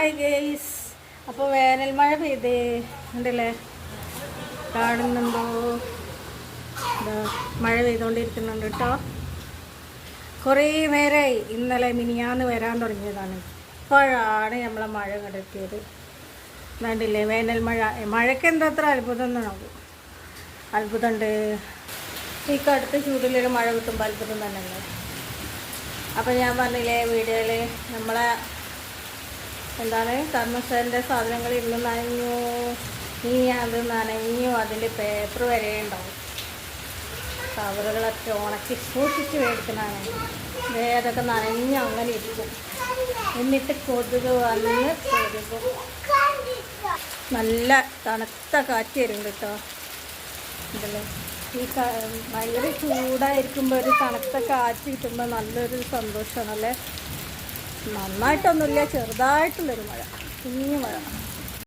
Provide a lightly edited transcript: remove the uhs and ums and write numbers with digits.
Hi guys, അപ്പോൾ വേനൽ മഴ പെയ്തേ ഉണ്ടല്ലേ, കാണുന്നുണ്ടോ? മഴ പെയ്തുകൊണ്ടിരിക്കുന്നുണ്ട് കേട്ടോ. കുറേ നേരമായി, ഇന്നലെ മിനിയാന്ന് വരാൻ തുടങ്ങിയതാണ്. ഇപ്പോഴാണ് നമ്മളെ മഴ കണ്ടെത്തിയത്. വേണ്ടില്ലേ വേനൽ മഴ. മഴയ്ക്ക് എന്താ അത്ര അത്ഭുതം എന്നാകും. അത്ഭുതമുണ്ട്. ഈ കടുത്ത ചൂടിലൊരു മഴ കിട്ടുമ്പോൾ അത്ഭുതം തന്നെയല്ലേ. അപ്പം ഞാൻ പറഞ്ഞില്ലേ വീഡിയോയിൽ, നമ്മളെ എന്താണ് കർമ്മസേൻ്റെ സാധനങ്ങൾ ഇരുന്ന് നനഞ്ഞു, ഇനി അത് നനഞ്ഞു, അതിൻ്റെ പേപ്പർ വരെ ഉണ്ടാവും. കവറുകളൊക്കെ ഉണക്കി സൂക്ഷിച്ച് മേടിക്കുന്നതാണ്. അതൊക്കെ നനഞ്ഞ് അങ്ങനെ ഇരിക്കും. എന്നിട്ട് കൊതുക് വന്ന് കൊതുകും. നല്ല തണുത്ത കാറ്റ് വരും കേട്ടോ. ഉണ്ടല്ലേ, ഈ ഭയങ്കര ചൂടായിരിക്കുമ്പോൾ ഒരു തണുത്ത കാറ്റ് കിട്ടുമ്പോൾ നല്ലൊരു സന്തോഷമാണല്ലേ. നന്നായിട്ടൊന്നുമില്ല, ചെറുതായിട്ടുള്ളൊരു മഴ, കുഞ്ഞു മഴ.